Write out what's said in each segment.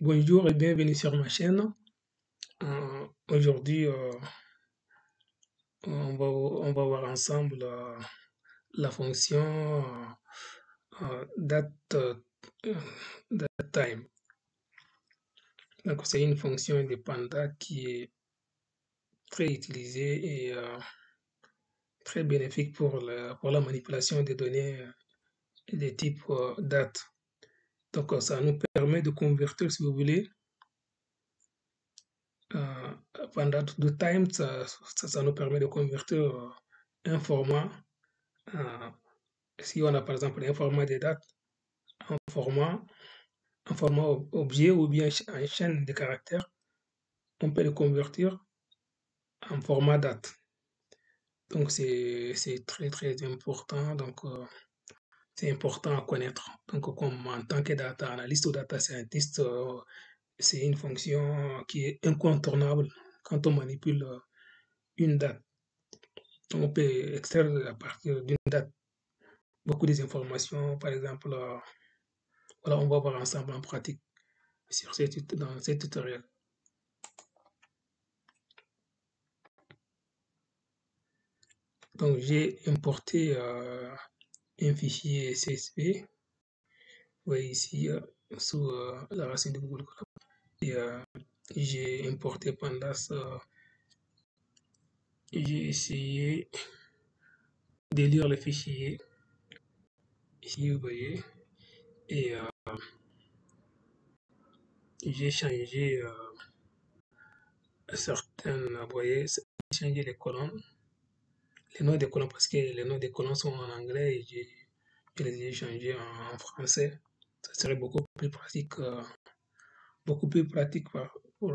Bonjour et bienvenue sur ma chaîne. Aujourd'hui, on va voir ensemble la fonction date, date time. Donc, c'est une fonction indépendante qui est très utilisée et très bénéfique pour la manipulation des données des types date. Donc, ça nous permet de convertir, si vous voulez, pendant de time, ça nous permet de convertir un format. Si on a par exemple un format de date, un format, un format objet ou bien en chaîne de caractères, on peut le convertir en format date. Donc c'est très important. Donc c'est important à connaître. Donc comme en tant que data analyst ou data scientist, c'est une fonction qui est incontournable quand on manipule une date. On peut extraire à partir d'une date beaucoup des informations. Par exemple, voilà, on va voir ensemble en pratique dans ce tutoriel. Donc, j'ai importé un fichier CSV. Vous voyez ici sous la racine de Google Chrome. Et j'ai importé Pandas. J'ai essayé de lire le fichier. Ici, vous voyez. Et j'ai changé certaines, vous voyez, j'ai changé les colonnes. Les noms des colonnes, parce que les noms des colonnes sont en anglais et je les ai changés en français. Ça serait beaucoup plus pratique pour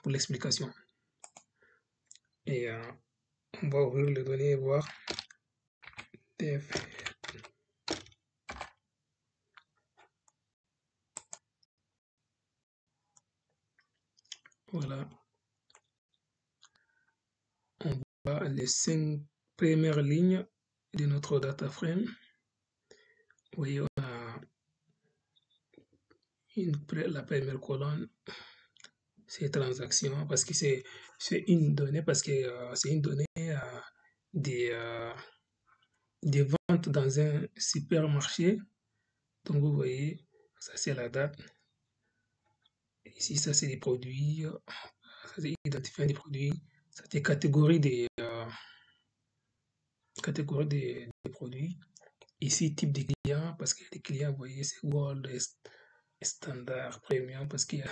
l'explication. Et on va ouvrir les données et voir def. Voilà. On voit les 5 premières lignes de notre data frame. Vous voyez, on a la première colonne, c'est transactions, parce que c'est une donnée, parce que c'est une donnée des, des ventes dans un supermarché. Donc vous voyez, ça c'est la date. Ici, ça c'est des produits, ça c'est identifiant des produits, ça c'est catégorie des produits. Ici, type de client, parce que les clients, vous voyez, c'est Gold, Standard, Premium, parce qu'ils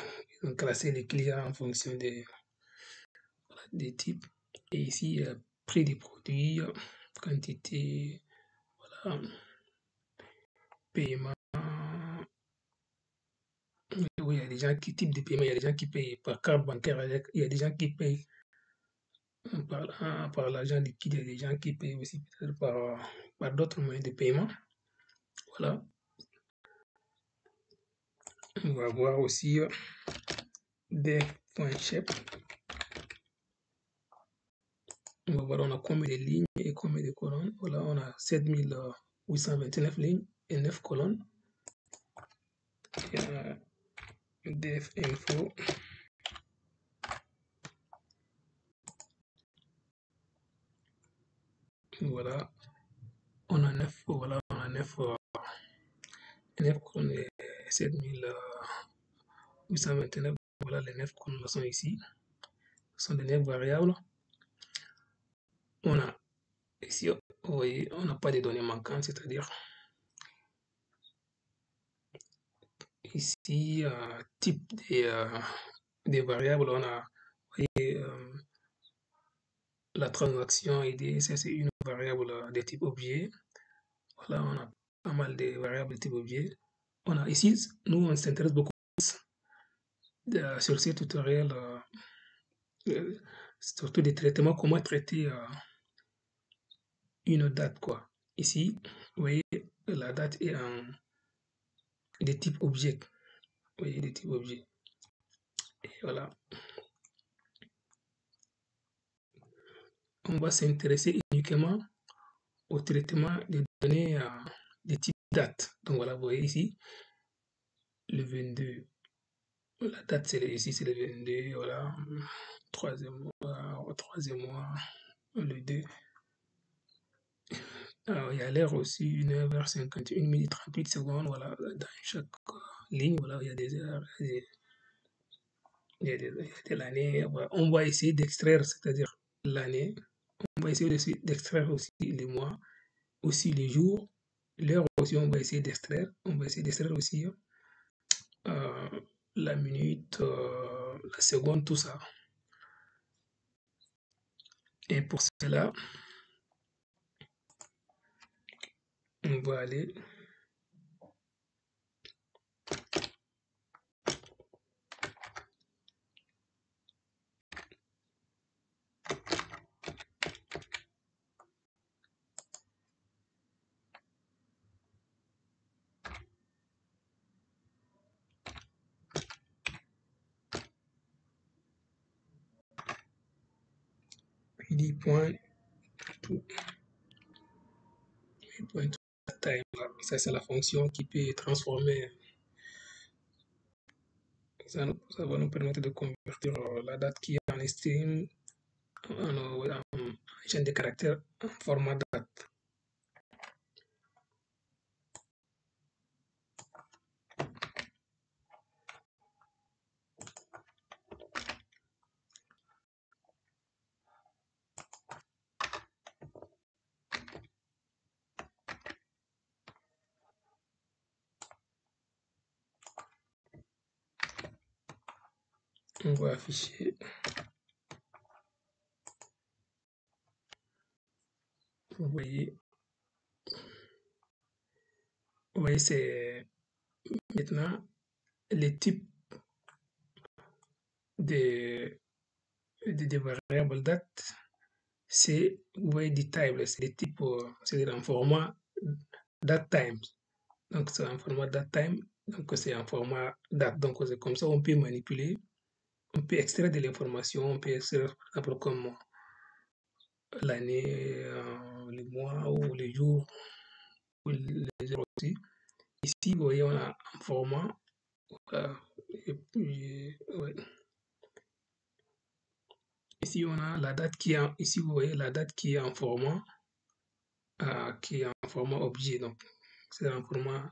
ont classé les clients en fonction des types. Et ici, prix des produits, quantité, voilà, paiement. Oui, il y a des gens qui, type de paiement, il y a des gens qui payent par carte bancaire, il y a des gens qui payent par l'argent liquide, il y a des gens qui payent aussi peut-être par d'autres moyens de paiement. Voilà. On va voir aussi des points chèques. On va voir, on a combien de lignes et combien de colonnes. Voilà, on a 7829 lignes et 9 colonnes. Def info. Voilà, on a 9, voilà, on a 9 colonnes et 7829. Voilà, les 9 colonnes sont ici. Ce sont des 9 variables. On a ici, vous voyez, on n'a pas de données manquantes, c'est-à-dire ici, type des variables, on a, vous voyez, la transaction ID, ça c'est une variable de type objet. Voilà, on a pas mal de variables de type objet. On a ici, nous on s'intéresse beaucoup sur ce tutoriel, surtout des traitements, comment traiter une date, quoi. Ici, vous voyez, la date est en de type objet. Vous voyez, de type objet. Et voilà. On va s'intéresser uniquement au traitement des données de type date. Donc voilà, vous voyez ici, le 22 La date, ici, c'est le 22, voilà. Troisième mois, le 2. Alors, il y a l'heure aussi, 1h51 minutes 38 secondes, voilà, dans chaque ligne, voilà, il y a des heures, il y a l'année, voilà. On va essayer d'extraire, c'est-à-dire l'année, on va essayer d'extraire aussi les mois, aussi les jours, l'heure aussi, on va essayer d'extraire, aussi euh, la minute, la seconde, tout ça. Et pour cela, on va aller PD point to time. Ça, c'est la fonction qui peut transformer. Ça va nous permettre de convertir la date qui est en string en chaîne de caractères en format date. On va afficher. Vous voyez, c'est maintenant les types de, de variables date. C'est, vous voyez, des tables, c'est des types, c'est en format date time. Donc, c'est en format date time. Donc, c'est en format date. Donc, c'est comme ça, on peut manipuler, on peut extraire de l'information, on peut extraire, par exemple, comme l'année, les mois ou les jours ou les heures aussi. Ici, vous voyez, on a un format. Et puis, ouais. Ici, on a la date qui est ici, vous voyez la date qui est en format objet. Donc, c'est en format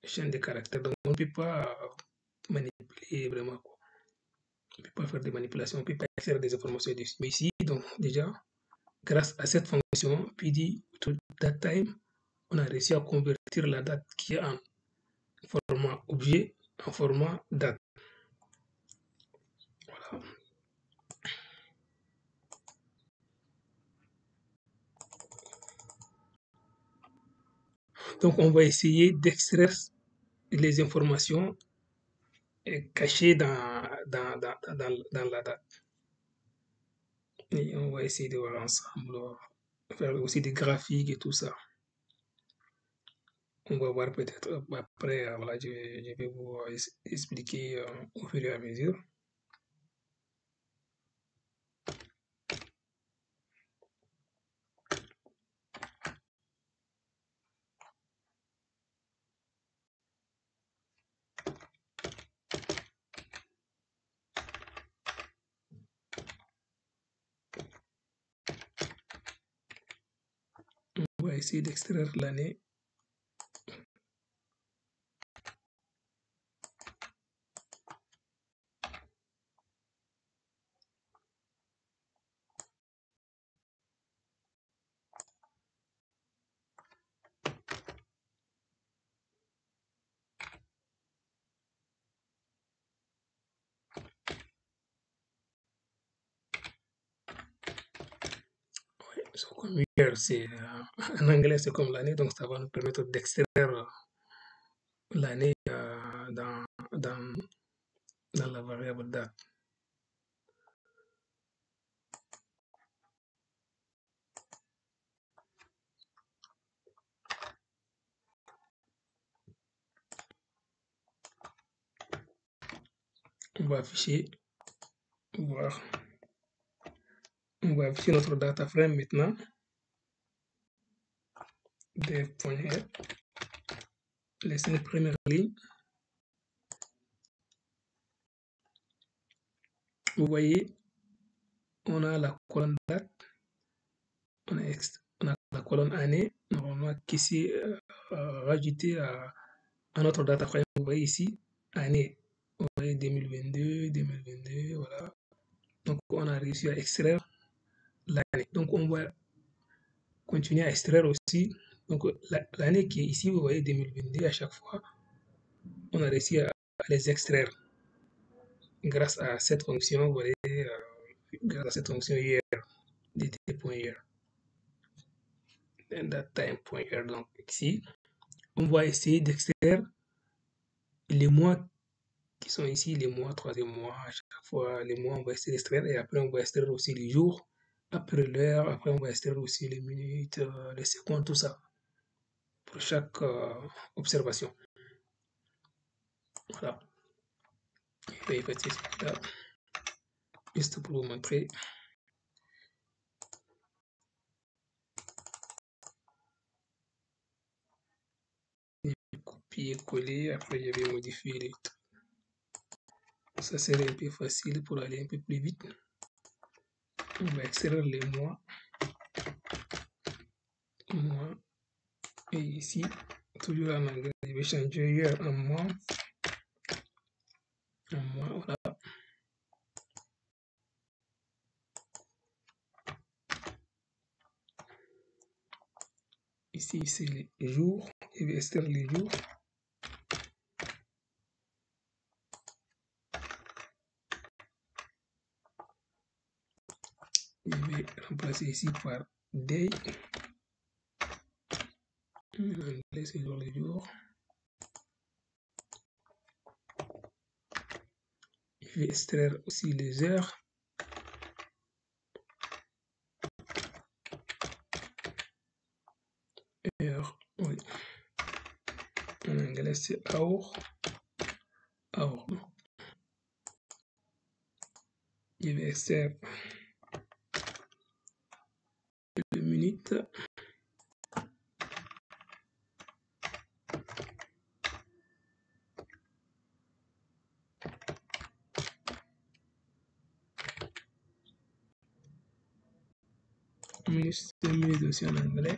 chaîne de caractères. Donc, on ne peut pas manipuler vraiment, quoi. On ne peut pas faire des manipulations, on ne peut pas extraire des informations dessus. Mais ici, donc, déjà, grâce à cette fonction PD to date time, on a réussi à convertir la date qui est en format objet en format date. Voilà. Donc, on va essayer d'extraire les informations cachées dans la date. Et on va essayer de voir ensemble, faire aussi des graphiques et tout ça. On va voir peut-être après, voilà, je vais vous expliquer au fur et à mesure. On va essayer d'extraire l'année. Comme hier, c'est en anglais, c'est comme l'année, donc ça va nous permettre d'extraire l'année dans, dans la variable date. On va afficher, voir. On va afficher notre data frame maintenant. Dev.r, les 5 premières lignes. vous voyez, on a la colonne date, on a la colonne année, normalement qui s'est rajoutée à notre date après. Vous voyez ici, année, vous voyez 2022, voilà. Donc on a réussi à extraire l'année. Donc on va continuer à extraire aussi. Donc l'année qui est ici, vous voyez 2022 à chaque fois, on a réussi à les extraire grâce à cette fonction, vous voyez, grâce à cette fonction hier, dt.hier, datetime.here. Donc ici, on va essayer d'extraire les mois qui sont ici, les mois, troisième mois, à chaque fois, les mois, on va essayer d'extraire et après, on va extraire aussi les jours, après l'heure, après, on va extraire aussi les minutes, les secondes, tout ça, pour chaque observation. Voilà. Je vais effacer ça, juste pour vous montrer. Copier-coller, après, je vais modifier les trucs. Ça serait un peu facile pour aller un peu plus vite. On va extraire les mois. Et ici, toujours en anglais, je vais changer hier en mois. Voilà. Ici, c'est les jours. Je vais extraire les jours. Je vais remplacer ici par day. En anglais, c'est jour les jours. Je vais extraire aussi les heures. Heures, oui. En anglais, c'est hour. Hour. Je vais extraire les minutes. Minutes aussi en anglais.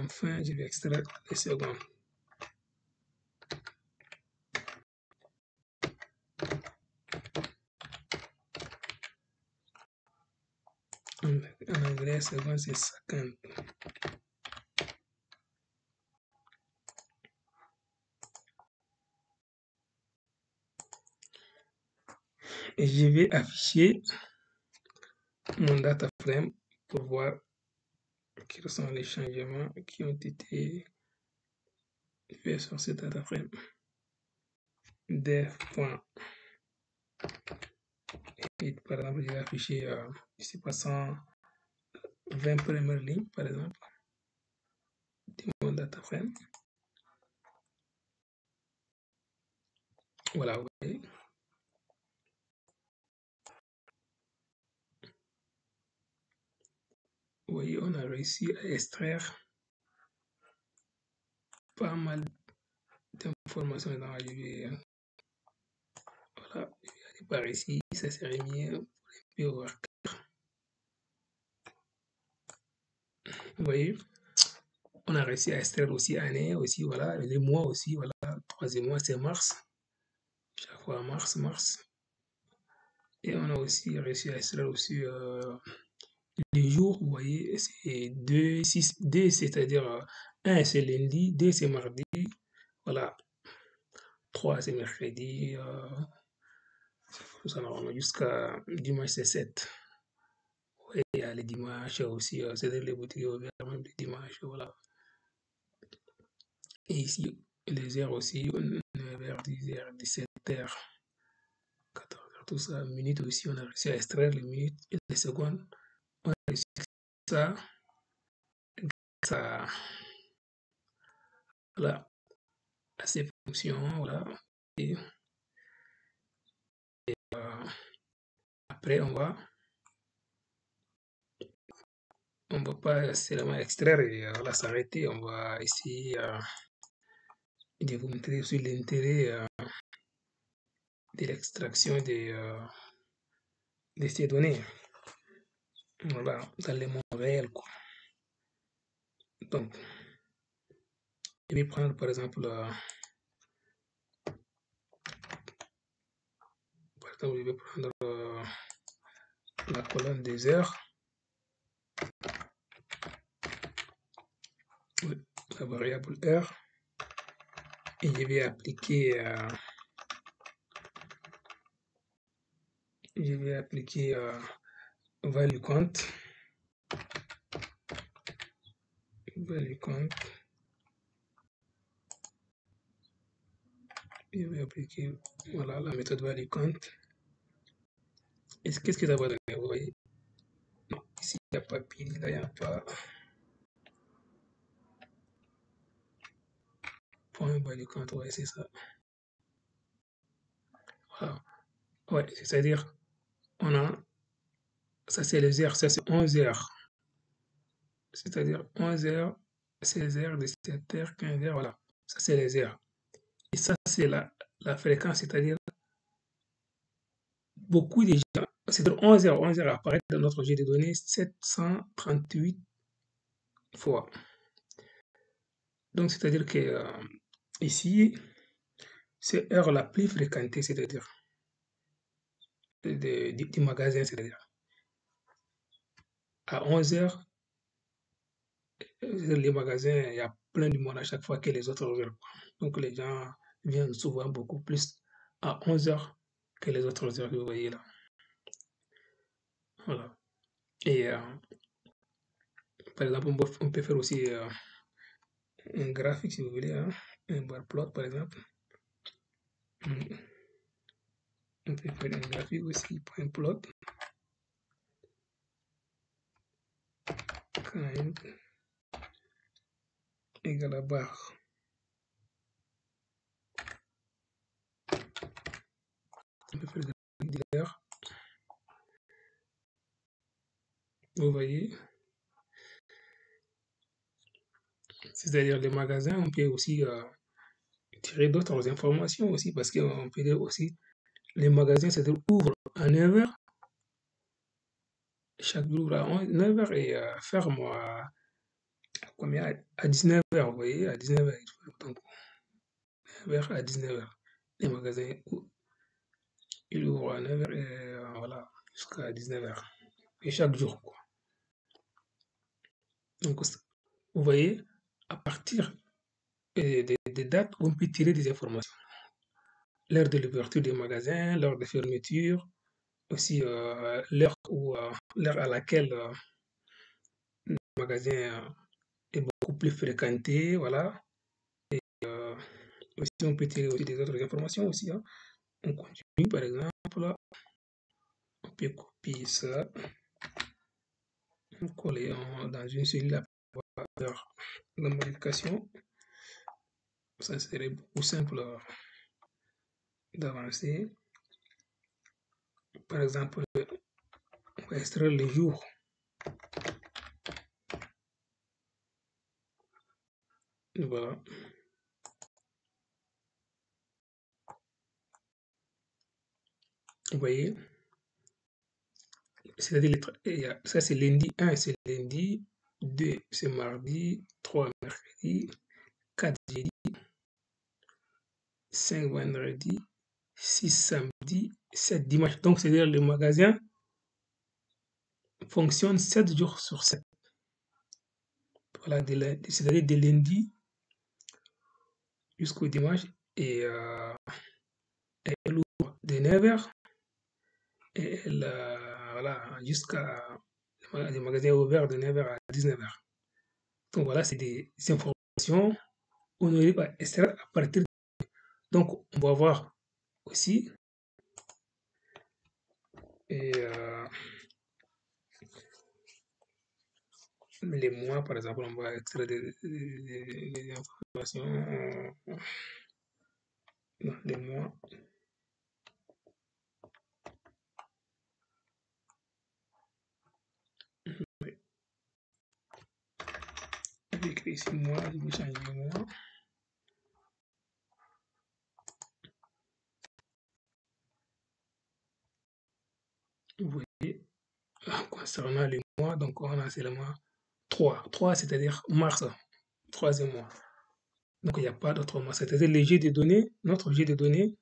Enfin, je vais extraire les secondes. En anglais, seconde, c'est 50. Et je vais afficher mon data frame pour voir quels sont les changements qui ont été faits sur ce data frame. Def.8, par exemple, je vais afficher, je sais pas, 120 premières lignes, par exemple, de mon data frame. Voilà, vous voyez. Vous voyez, on a réussi à extraire pas mal d'informations dans la JVM. Voilà, je vais aller par ici, ça serait mieux pour les Vous voyez, on a réussi à extraire aussi année, aussi, voilà, les mois aussi, voilà, troisième mois, c'est mars. Chaque fois, mars. Et on a aussi réussi à extraire aussi les jours, vous voyez, c'est 2, 6, 2, c'est-à-dire 1 c'est lundi, 2 c'est mardi, voilà, 3 c'est mercredi, jusqu'à dimanche c'est 7. Oui, il y a les dimanches aussi, c'est-à-dire les boutiques ouvertes même les dimanches, voilà. Et ici, les heures aussi, 9h, 10h, 17h, 14h, tout ça, minutes aussi, on a réussi à extraire les minutes et les secondes. On a réussi ça, voilà, à ces fonctions, voilà. Et après, on va On ne va pas seulement extraire et voilà, s'arrêter. On va essayer de vous montrer sur l'intérêt de l'extraction de ces données. Voilà, dans le monde réel, quoi. Donc, je vais prendre par exemple, je vais prendre la colonne des heures, la variable heure, et je vais appliquer, value count, je vais appliquer voilà, la méthode value count. Qu'est-ce que ça va donner? Vous voyez? Non, ici il n'y a pas pile, là il n'y a pas point value count, ouais, c'est ça. Voilà. Ouais, c'est-à-dire, on a, ça c'est les heures, ça c'est 11 heures. C'est-à-dire 11 heures, 16 heures, 17 heures, 15 heures, voilà. Ça c'est les heures. Et ça c'est la fréquence, c'est-à-dire beaucoup de gens, c'est-à-dire 11 heures apparaît dans notre jeu de données 738 fois. Donc c'est-à-dire que ici, c'est l'heure la plus fréquentée, c'est-à-dire du magasin, c'est-à-dire à 11 heures, les magasins, il y a plein de monde à chaque fois que les autres heures. Donc les gens viennent souvent beaucoup plus à 11 heures que les autres heures que vous voyez là. Voilà. Et par exemple, on peut faire aussi un graphique si vous voulez, hein, un bar plot par exemple. On peut faire un graphique aussi pour un plot. Kind égale à barre. On peut faire des dealers. Vous voyez, c'est-à-dire les magasins, on peut aussi tirer d'autres informations aussi parce qu'on peut dire aussi les magasins ouvrent à 9h, chaque jour ouvre à 9h et ferme combien, à 19h, vous voyez, à 19h. Donc 9h à 19h. Les magasins ils ouvrent à 9h et voilà, jusqu'à 19h. Et chaque jour, quoi. Donc vous voyez, à partir des dates, on peut tirer des informations. L'heure de l'ouverture des magasins, l'heure de fermeture, aussi l'heure à laquelle le magasin est beaucoup plus fréquenté, voilà. Euh, Aussi, on peut tirer aussi des autres informations aussi, hein. On continue, par exemple, on peut copier ça, coller dans une cellule à faire la modification. Ça serait beaucoup simple d'avancer. Par exemple, on va extraire les jours. Voilà. Vous voyez, c'est-à-dire, ça c'est lundi 1, c'est lundi, 2 c'est mardi, 3 mercredi, 4 jeudi, 5 vendredi, 6 samedi, 7 dimanche. Donc c'est-à-dire le magasin fonctionne 7 jours sur 7. Voilà, c'est-à-dire de lundi jusqu'au dimanche et elle ouvre de 9h et elle, voilà, jusqu'à le magasin est ouvert de 9h à 19h. Donc voilà, c'est des informations on arrive à extraire à partir. Donc on va voir aussi et, les mois, par exemple, on va extraire des informations dans les mois. J'avais écrit ici mois, je vais changer mois. Vous voyez, concernant les mois, donc on a seulement 3. 3, c'est-à-dire mars, troisième mois. Donc il n'y a pas d'autre mois. C'est-à-dire les jets de données, notre jet de données,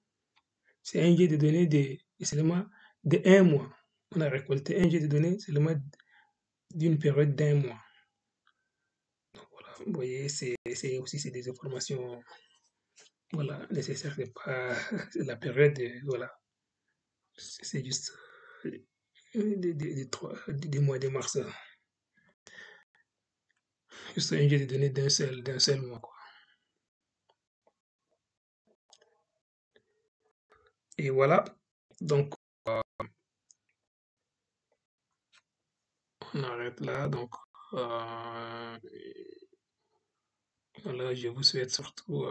c'est un jet de données seulement de un mois. On a récolté un jet de données seulement d'une période d'un mois. Donc voilà, vous voyez, c'est aussi c'est des informations voilà, nécessaires. C'est pas la période, voilà, c'est juste des mois de mars. Juste un jet de données d'un seul mois. Quoi. Et voilà, donc on arrête là. Donc voilà, je vous souhaite surtout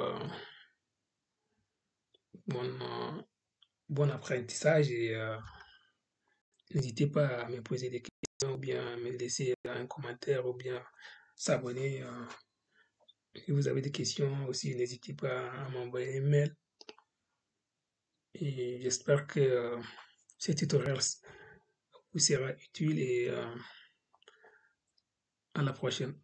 bon, bon apprentissage et n'hésitez pas à me poser des questions ou bien me laisser un commentaire ou bien s'abonner. Si vous avez des questions aussi, n'hésitez pas à m'envoyer un mail. Et j'espère que ce tutoriel vous sera utile et à la prochaine.